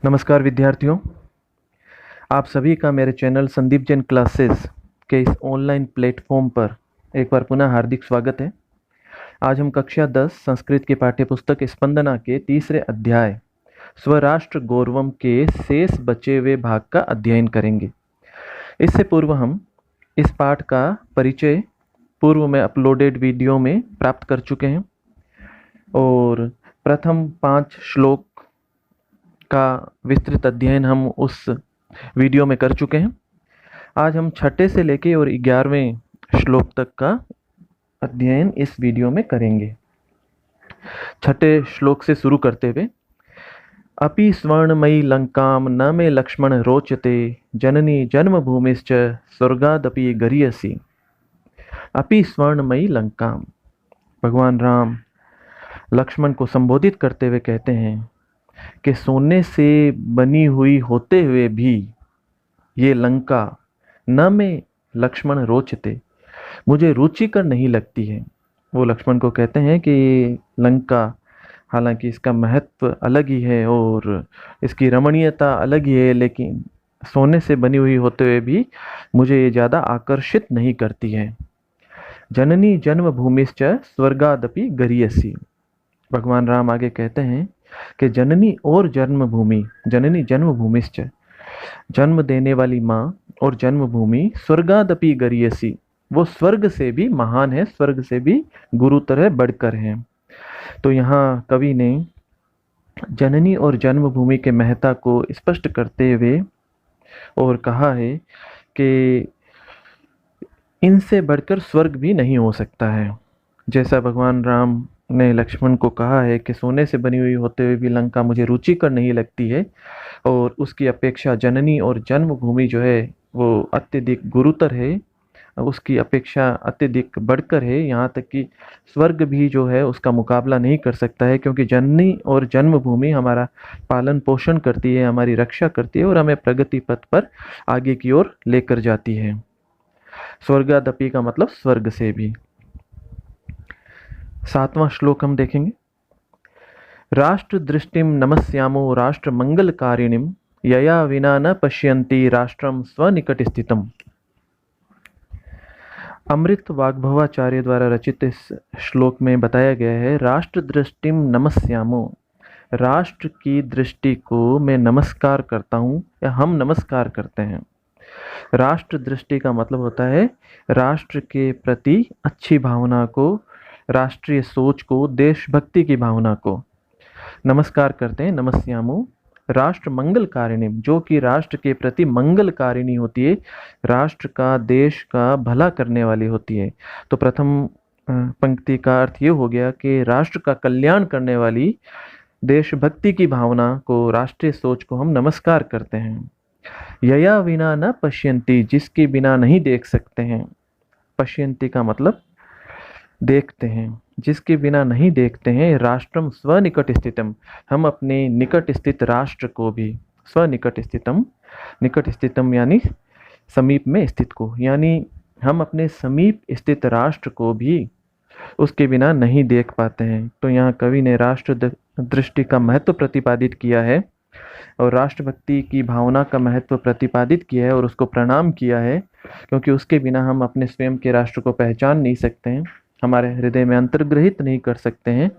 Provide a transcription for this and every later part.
नमस्कार विद्यार्थियों, आप सभी का मेरे चैनल संदीप जैन क्लासेस के इस ऑनलाइन प्लेटफॉर्म पर एक बार पुनः हार्दिक स्वागत है। आज हम कक्षा 10 संस्कृत की पाठ्यपुस्तक स्पंदना के तीसरे अध्याय स्वराष्ट्र गौरवम के शेष बचे हुए भाग का अध्ययन करेंगे। इससे पूर्व हम इस पाठ का परिचय पूर्व में अपलोडेड वीडियो में प्राप्त कर चुके हैं और प्रथम 5 श्लोक का विस्तृत अध्ययन हम उस वीडियो में कर चुके हैं। आज हम छठे से लेके और 11वें श्लोक तक का अध्ययन इस वीडियो में करेंगे। छठे श्लोक से शुरू करते हुए, अपि स्वर्णमयी लंकाम न मे लक्ष्मण रोचते जननी जन्मभूमिश्च स्वर्गादपि गरीयसी। अपि स्वर्णमयी लंकाम, भगवान राम लक्ष्मण को संबोधित करते हुए कहते हैं कि सोने से बनी हुई होते हुए भी ये लंका न में लक्ष्मण रोचते, मुझे रुचिकर नहीं लगती है। वो लक्ष्मण को कहते हैं कि लंका हालांकि इसका महत्व अलग ही है और इसकी रमणीयता अलग ही है, लेकिन सोने से बनी हुई होते हुए भी मुझे ये ज़्यादा आकर्षित नहीं करती है। जननी जन्मभूमिश्च स्वर्गादपि गरीयसी। भगवान राम आगे कहते हैं कि जननी और जन्मभूमि, जननी जन्मभूमिश्च, जन्म देने वाली माँ और जन्मभूमि स्वर्गादपि गरीयसी, वो स्वर्ग से भी महान है, स्वर्ग से भी गुरुतर है, बढ़कर है। तो यहाँ कवि ने जननी और जन्मभूमि के महत्ता को स्पष्ट करते हुए और कहा है कि इनसे बढ़कर स्वर्ग भी नहीं हो सकता है। जैसा भगवान राम ने लक्ष्मण को कहा है कि सोने से बनी हुई होते हुए भी लंका मुझे रुचिकर नहीं लगती है, और उसकी अपेक्षा जननी और जन्मभूमि जो है वो अत्यधिक गुरुतर है, उसकी अपेक्षा अत्यधिक बढ़कर है। यहाँ तक कि स्वर्ग भी जो है उसका मुकाबला नहीं कर सकता है, क्योंकि जननी और जन्मभूमि हमारा पालन पोषण करती है, हमारी रक्षा करती है और हमें प्रगति पथ पर आगे की ओर लेकर जाती है। स्वर्गादपि का मतलब स्वर्ग से भी। 7वां श्लोक हम देखेंगे। राष्ट्र दृष्टिम नमस्यामो राष्ट्र मंगलकारिणीम यया विना न पश्यन्ति राष्ट्रम स्वनिकट स्थितम। अमृत वाग्भवाचार्य द्वारा रचित इस श्लोक में बताया गया है, राष्ट्र दृष्टिम नमस्यामो, राष्ट्र की दृष्टि को मैं नमस्कार करता हूँ या हम नमस्कार करते हैं। राष्ट्र दृष्टि का मतलब होता है राष्ट्र के प्रति अच्छी भावना को, राष्ट्रीय सोच को, देशभक्ति की भावना को नमस्कार करते हैं। नमस्यामो राष्ट्र मंगलकारिणी, जो कि राष्ट्र के प्रति मंगलकारिणी होती है, राष्ट्र का, देश का भला करने वाली होती है। तो प्रथम पंक्ति का अर्थ ये हो गया कि राष्ट्र का कल्याण करने वाली देशभक्ति की भावना को, राष्ट्रीय सोच को हम नमस्कार करते हैं। यया विना न पश्यन्ति, जिसके बिना नहीं देख सकते हैं। पश्यन्ति का मतलब देखते हैं, जिसके बिना नहीं देखते हैं। राष्ट्रम स्वनिकट स्थितम, हम अपने निकट स्थित राष्ट्र को भी, स्वनिकट स्थितम, निकट स्थितम यानी समीप में स्थित को, यानी हम अपने समीप स्थित राष्ट्र को भी उसके बिना नहीं देख पाते हैं। तो यहाँ कवि ने राष्ट्र दृष्टि का महत्व प्रतिपादित किया है और राष्ट्रभक्ति की भावना का महत्व प्रतिपादित किया है और उसको प्रणाम किया है, क्योंकि उसके बिना हम अपने स्वयं के राष्ट्र को पहचान नहीं सकते हैं, हमारे हृदय में अंतर्ग्रहित नहीं कर सकते हैं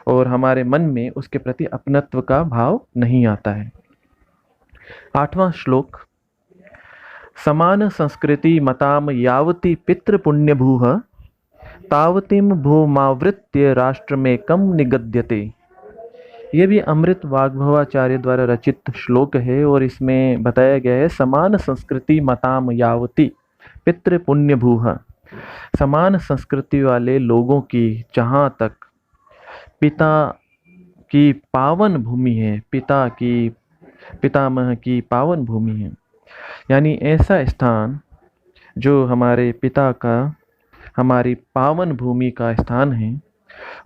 और हमारे मन में उसके प्रति अपनत्व का भाव नहीं आता है। 8वां श्लोक। समान संस्कृति मताम यावती पितृ पुण्य भूह तावतीम भूमावृत्य राष्ट्र में कम निगद्यते। ये भी अमृत वाग्भवाचार्य द्वारा रचित श्लोक है और इसमें बताया गया है, समान संस्कृति मताम यावती पितृ पुण्य भूह, समान संस्कृति वाले लोगों की जहाँ तक पिता की पावन भूमि है, पिता की, पितामह की पावन भूमि है, यानी ऐसा स्थान जो हमारे पिता का, हमारी पावन भूमि का स्थान है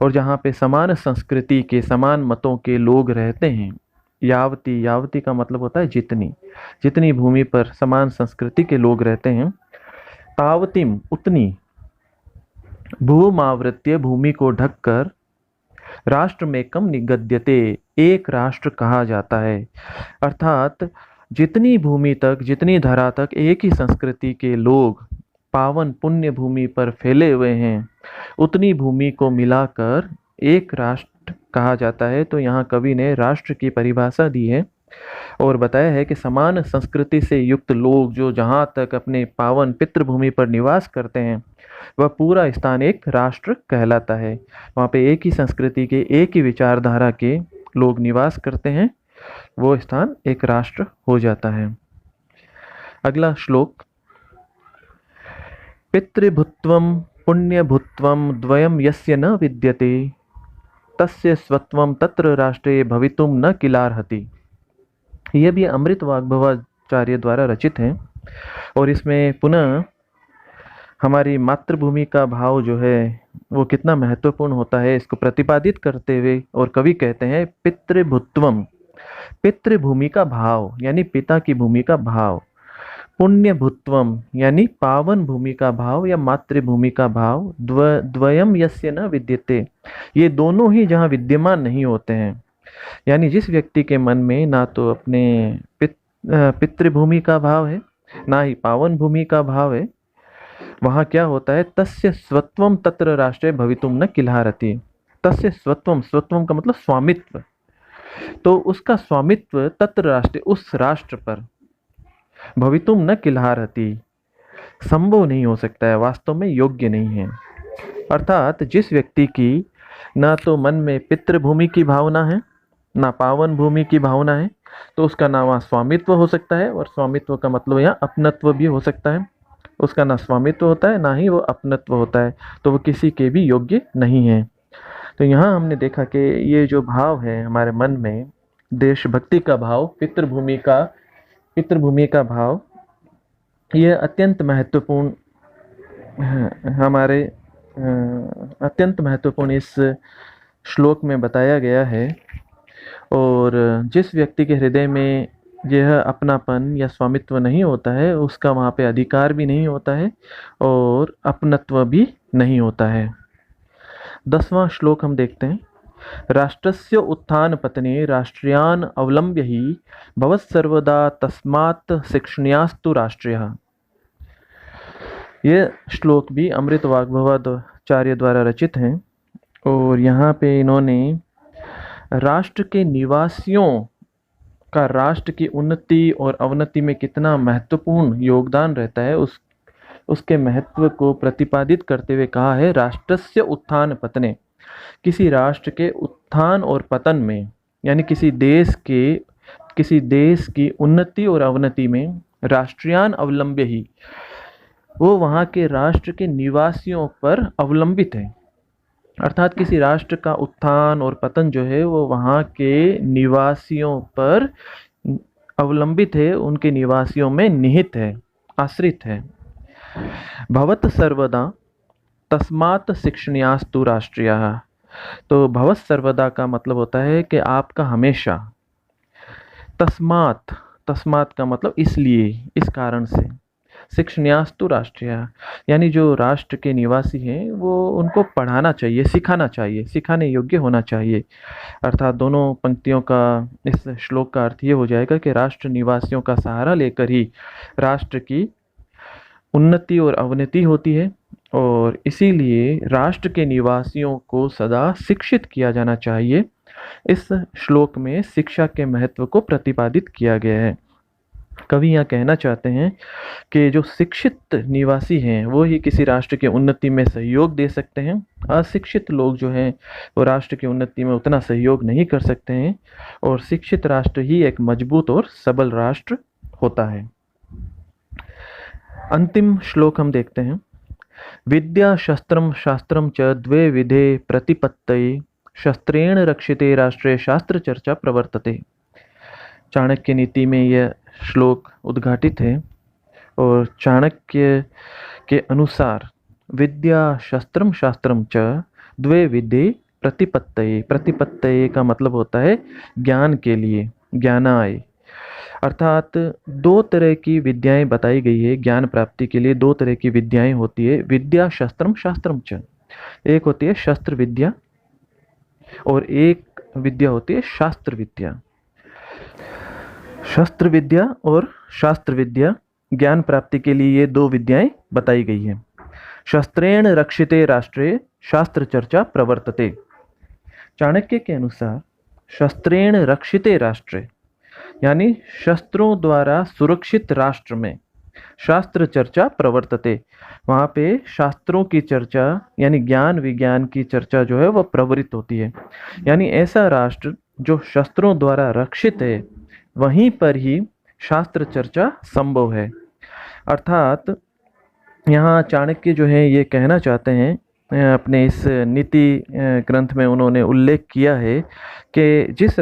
और जहाँ पे समान संस्कृति के, समान मतों के लोग रहते हैं। यावती, यावती का मतलब होता है जितनी, जितनी भूमि पर समान संस्कृति के लोग रहते हैं। तावतीम, उतनी, भूमावृत्य, भूमि को ढककर, राष्ट्रमेकं निगद्यते, एक राष्ट्र कहा जाता है। अर्थात जितनी भूमि तक, जितनी धरा तक एक ही संस्कृति के लोग पावन पुण्य भूमि पर फैले हुए हैं, उतनी भूमि को मिलाकर एक राष्ट्र कहा जाता है। तो यहाँ कवि ने राष्ट्र की परिभाषा दी है और बताया है कि समान संस्कृति से युक्त लोग जो जहाँ तक अपने पावन पितृभूमि पर निवास करते हैं, वह पूरा स्थान एक राष्ट्र कहलाता है। वहाँ पे एक ही संस्कृति के, एक ही विचारधारा के लोग निवास करते हैं, वो स्थान एक राष्ट्र हो जाता है। अगला श्लोक, पितृभुत्वं पुण्यभुत्वं द्वयं यस्य न विद्यते तस्य स्वत्वं तत्र राष्ट्रे भवितुं न किलार्हति। यह भी अमृत वाग्भवाचार्य द्वारा रचित है और इसमें पुनः हमारी मातृभूमि का भाव जो है वो कितना महत्वपूर्ण होता है इसको प्रतिपादित करते हुए और कवि कहते हैं पितृभुत्वम, पितृभूमि का भाव यानी पिता की भूमि का भाव, पुण्यभुत्वम यानी पावन भूमि का भाव या मातृभूमि का भाव, द्वयम यस्य न विद्यते, ये दोनों ही जहाँ विद्यमान नहीं होते हैं। यानी जिस व्यक्ति के मन में ना तो अपने पितृभूमि का भाव है, ना ही पावन भूमि का भाव है, वहाँ क्या होता है, तस्य स्वत्वम तत्र राष्ट्रे भवितुम न किल्हारति। तस्य स्वत्वम, स्वत्वम का मतलब स्वामित्व, तो उसका स्वामित्व तत्र राष्ट्र, उस राष्ट्र पर, भवितुम न किल्हारति, संभव नहीं हो सकता है, वास्तव में योग्य नहीं है। अर्थात जिस व्यक्ति की ना तो मन में पितृभूमि की भावना है, ना पावन भूमि की भावना है, तो उसका ना वहाँ स्वामित्व हो सकता है, और स्वामित्व का मतलब यहाँ अपनत्व भी हो सकता है। उसका ना स्वामित्व होता है, ना ही वो अपनत्व होता है, तो वो किसी के भी योग्य नहीं है। तो यहाँ हमने देखा कि ये जो भाव है हमारे मन में, देशभक्ति का भाव, पितृभूमि का भाव, ये अत्यंत महत्वपूर्ण हमारे अत्यंत महत्वपूर्ण इस श्लोक में बताया गया है। और जिस व्यक्ति के हृदय में यह अपनापन या स्वामित्व नहीं होता है, उसका वहाँ पे अधिकार भी नहीं होता है और अपनत्व भी नहीं होता है। 10वां श्लोक हम देखते हैं, राष्ट्रस्य उत्थान पतने राष्ट्रियान अवलंब्य ही भवत्सर्वदा तस्मात् शिक्षणीयास्तु राष्ट्रियः। यह श्लोक भी अमृत वाग्भवाचार्य द्वारा रचित हैं और यहाँ पे इन्होंने राष्ट्र के निवासियों का राष्ट्र की उन्नति और अवनति में कितना महत्वपूर्ण योगदान रहता है उसके महत्व को प्रतिपादित करते हुए कहा है, राष्ट्रस्य उत्थान पतने, किसी राष्ट्र के उत्थान और पतन में, यानी किसी देश की उन्नति और अवनति में राष्ट्रियान अवलंब्य ही, वो वहाँ के राष्ट्र के निवासियों पर अवलंबित है। अर्थात किसी राष्ट्र का उत्थान और पतन जो है वो वहाँ के निवासियों पर अवलंबित है, उनके निवासियों में निहित है, आश्रित है। भवत सर्वदा तस्मात् शिक्षणीयास्तु राष्ट्रियः। तो भवत सर्वदा का मतलब होता है कि आपका हमेशा, तस्मात् का मतलब इसलिए, इस कारण से, शिक्षणीयास्तु राष्ट्रियः यानी जो राष्ट्र के निवासी हैं वो उनको पढ़ाना चाहिए, सिखाना चाहिए, सिखाने योग्य होना चाहिए। अर्थात दोनों पंक्तियों का, इस श्लोक का अर्थ ये हो जाएगा कि राष्ट्र निवासियों का सहारा लेकर ही राष्ट्र की उन्नति और अवनति होती है, और इसीलिए राष्ट्र के निवासियों को सदा शिक्षित किया जाना चाहिए। इस श्लोक में शिक्षा के महत्व को प्रतिपादित किया गया है। कवि यहाँ कहना चाहते हैं कि जो शिक्षित निवासी हैं वो ही किसी राष्ट्र की उन्नति में सहयोग दे सकते हैं। अशिक्षित लोग जो हैं वो राष्ट्र की उन्नति में उतना सहयोग नहीं कर सकते हैं, और शिक्षित राष्ट्र ही एक मजबूत और सबल राष्ट्र होता है। अंतिम श्लोक हम देखते हैं, विद्या शस्त्रम शास्त्रम च द्वे विधे प्रतिपत्तये शस्त्रेण रक्षिते राष्ट्रे शास्त्र चर्चा प्रवर्तते। चाणक्य नीति में यह श्लोक उद्घाटित है और चाणक्य के अनुसार विद्या शस्त्रम शास्त्रम च द्वे विधे प्रतिपत्तये, प्रतिपत्तये का मतलब होता है ज्ञान के लिए, ज्ञानाय। अर्थात दो तरह की विद्याएं बताई गई है, ज्ञान प्राप्ति के लिए दो तरह की विद्याएं होती है, विद्या शस्त्रम शास्त्रम च। एक होती है शस्त्र विद्या और एक विद्या होती है शास्त्र विद्या। शस्त्र विद्या और शास्त्र विद्या, ज्ञान प्राप्ति के लिए ये दो विद्याएं बताई गई हैं। शस्त्रेण रक्षिते राष्ट्रे शास्त्र चर्चा प्रवर्तते। चाणक्य के अनुसार शस्त्रेण रक्षिते राष्ट्रे यानी शस्त्रों द्वारा सुरक्षित राष्ट्र में शास्त्र चर्चा प्रवर्तते, वहाँ पे शास्त्रों की चर्चा यानी ज्ञान विज्ञान की चर्चा जो है वह प्रवृत्त होती है। यानी ऐसा राष्ट्र जो शस्त्रों द्वारा रक्षित है, वहीं पर ही शास्त्र चर्चा संभव है। अर्थात यहाँ चाणक्य जो है ये कहना चाहते हैं, अपने इस नीति ग्रंथ में उन्होंने उल्लेख किया है कि जिस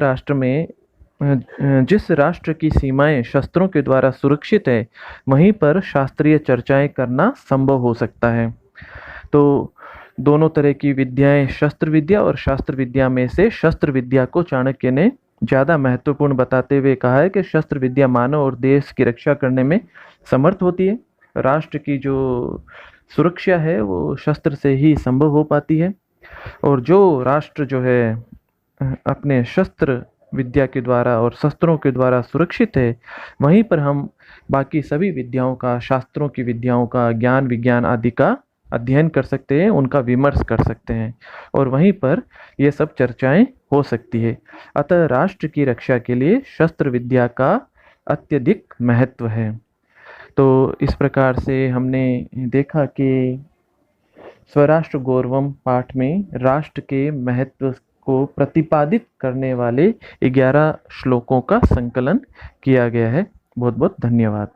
राष्ट्र की सीमाएं शस्त्रों के द्वारा सुरक्षित है, वहीं पर शास्त्रीय चर्चाएं करना संभव हो सकता है। तो दोनों तरह की विद्याएं, शस्त्र विद्या और शास्त्र विद्या में से शस्त्र विद्या को चाणक्य ने ज़्यादा महत्वपूर्ण बताते हुए कहा है कि शस्त्र विद्या मानव और देश की रक्षा करने में समर्थ होती है। राष्ट्र की जो सुरक्षा है वो शस्त्र से ही संभव हो पाती है, और जो राष्ट्र जो है अपने शस्त्र विद्या के द्वारा और शस्त्रों के द्वारा सुरक्षित है, वहीं पर हम बाकी सभी विद्याओं का, शास्त्रों की विद्याओं का, ज्ञान विज्ञान आदि का अध्ययन कर सकते हैं, उनका विमर्श कर सकते हैं, और वहीं पर ये सब चर्चाएं हो सकती है। अतः राष्ट्र की रक्षा के लिए शस्त्र विद्या का अत्यधिक महत्व है। तो इस प्रकार से हमने देखा कि स्वराष्ट्र गौरवम पाठ में राष्ट्र के महत्व को प्रतिपादित करने वाले 11 श्लोकों का संकलन किया गया है। बहुत बहुत धन्यवाद।